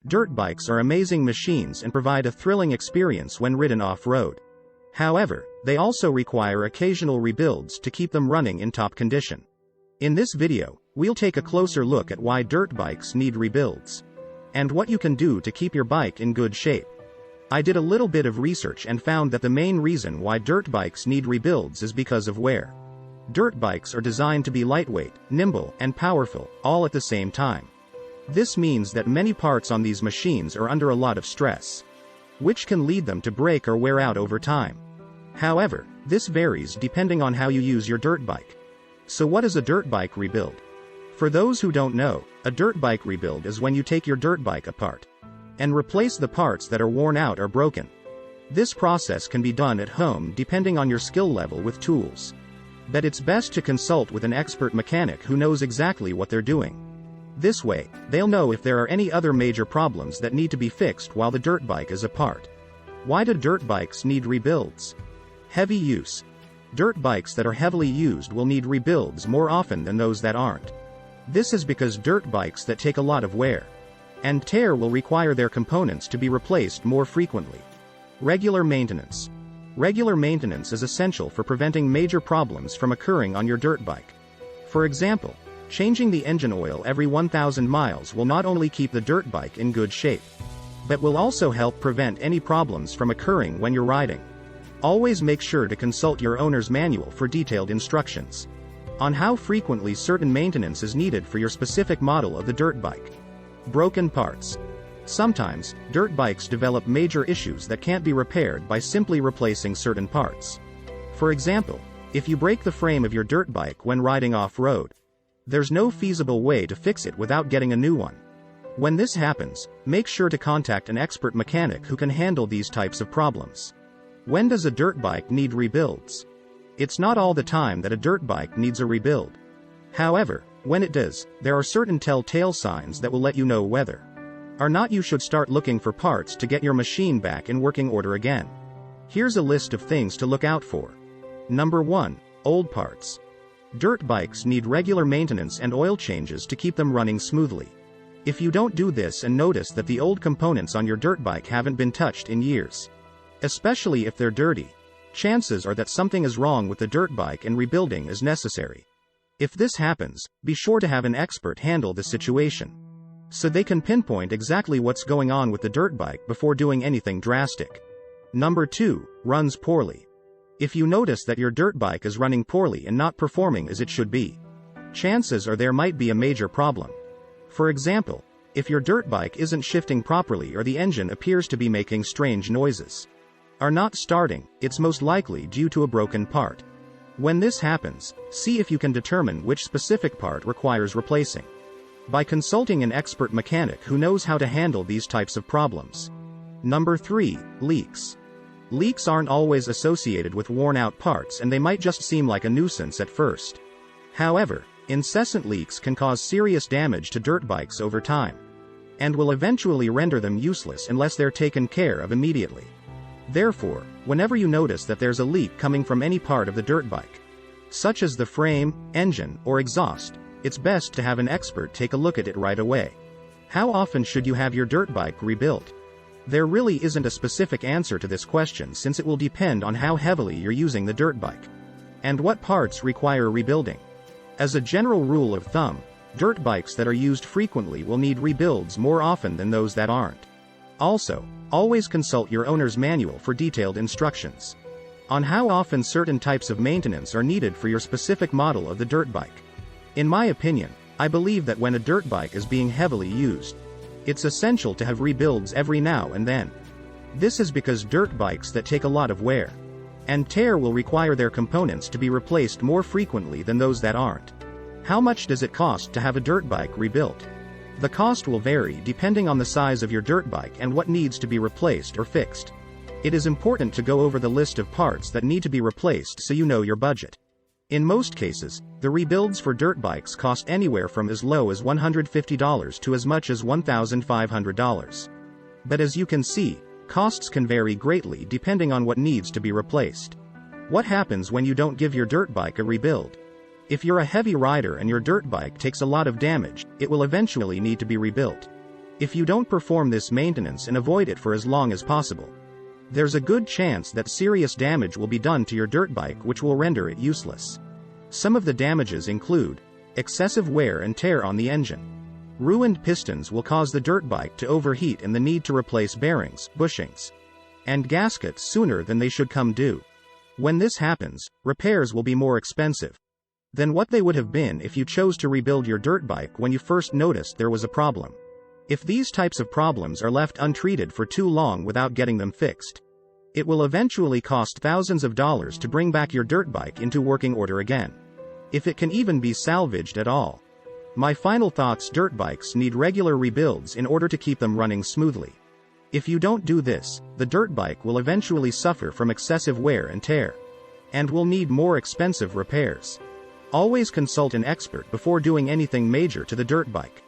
Dirt bikes are amazing machines and provide a thrilling experience when ridden off-road. However, they also require occasional rebuilds to keep them running in top condition. In this video, we'll take a closer look at why dirt bikes need rebuilds, and what you can do to keep your bike in good shape. I did a little bit of research and found that the main reason why dirt bikes need rebuilds is because of wear. Dirt bikes are designed to be lightweight, nimble, and powerful, all at the same time. This means that many parts on these machines are under a lot of stress, which can lead them to break or wear out over time. However, this varies depending on how you use your dirt bike. So what is a dirt bike rebuild? For those who don't know, a dirt bike rebuild is when you take your dirt bike apart and replace the parts that are worn out or broken. This process can be done at home depending on your skill level with tools, but it's best to consult with an expert mechanic who knows exactly what they're doing. This way, they'll know if there are any other major problems that need to be fixed while the dirt bike is apart. Why do dirt bikes need rebuilds? Heavy use. Dirt bikes that are heavily used will need rebuilds more often than those that aren't. This is because dirt bikes that take a lot of wear and tear will require their components to be replaced more frequently. Regular maintenance. Regular maintenance is essential for preventing major problems from occurring on your dirt bike. For example, changing the engine oil every 1,000 miles will not only keep the dirt bike in good shape, but will also help prevent any problems from occurring when you're riding. Always make sure to consult your owner's manual for detailed instructions on how frequently certain maintenance is needed for your specific model of the dirt bike. Broken parts. Sometimes, dirt bikes develop major issues that can't be repaired by simply replacing certain parts. For example, if you break the frame of your dirt bike when riding off-road, there's no feasible way to fix it without getting a new one. When this happens, make sure to contact an expert mechanic who can handle these types of problems. When does a dirt bike need rebuilds? It's not all the time that a dirt bike needs a rebuild. However, when it does, there are certain telltale signs that will let you know whether or not you should start looking for parts to get your machine back in working order again. Here's a list of things to look out for. Number 1. Old parts. Dirt bikes need regular maintenance and oil changes to keep them running smoothly. If you don't do this and notice that the old components on your dirt bike haven't been touched in years, especially if they're dirty, chances are that something is wrong with the dirt bike and rebuilding is necessary. If this happens, be sure to have an expert handle the situation, so they can pinpoint exactly what's going on with the dirt bike before doing anything drastic. Number 2. Runs poorly. If you notice that your dirt bike is running poorly and not performing as it should be, chances are there might be a major problem. For example, if your dirt bike isn't shifting properly or the engine appears to be making strange noises, or not starting, it's most likely due to a broken part. When this happens, see if you can determine which specific part requires replacing by consulting an expert mechanic who knows how to handle these types of problems. Number 3. Leaks. Leaks aren't always associated with worn-out parts and they might just seem like a nuisance at first. However, incessant leaks can cause serious damage to dirt bikes over time, and will eventually render them useless unless they're taken care of immediately. Therefore, whenever you notice that there's a leak coming from any part of the dirt bike, such as the frame, engine, or exhaust, it's best to have an expert take a look at it right away. How often should you have your dirt bike rebuilt? There really isn't a specific answer to this question since it will depend on how heavily you're using the dirt bike and what parts require rebuilding. As a general rule of thumb, dirt bikes that are used frequently will need rebuilds more often than those that aren't. Also, always consult your owner's manual for detailed instructions on how often certain types of maintenance are needed for your specific model of the dirt bike. In my opinion, I believe that when a dirt bike is being heavily used, it's essential to have rebuilds every now and then. This is because dirt bikes that take a lot of wear and tear will require their components to be replaced more frequently than those that aren't. How much does it cost to have a dirt bike rebuilt? The cost will vary depending on the size of your dirt bike and what needs to be replaced or fixed. It is important to go over the list of parts that need to be replaced so you know your budget. In most cases, the rebuilds for dirt bikes cost anywhere from as low as $150 to as much as $1,500. But as you can see, costs can vary greatly depending on what needs to be replaced. What happens when you don't give your dirt bike a rebuild? If you're a heavy rider and your dirt bike takes a lot of damage, it will eventually need to be rebuilt. If you don't perform this maintenance and avoid it for as long as possible, there's a good chance that serious damage will be done to your dirt bike, which will render it useless. Some of the damages include excessive wear and tear on the engine. Ruined pistons will cause the dirt bike to overheat and the need to replace bearings, bushings, and gaskets sooner than they should come due. When this happens, repairs will be more expensive than what they would have been if you chose to rebuild your dirt bike when you first noticed there was a problem. If these types of problems are left untreated for too long without getting them fixed, it will eventually cost thousands of dollars to bring back your dirt bike into working order again, if it can even be salvaged at all. My final thoughts: dirt bikes need regular rebuilds in order to keep them running smoothly. If you don't do this, the dirt bike will eventually suffer from excessive wear and tear, and will need more expensive repairs. Always consult an expert before doing anything major to the dirt bike.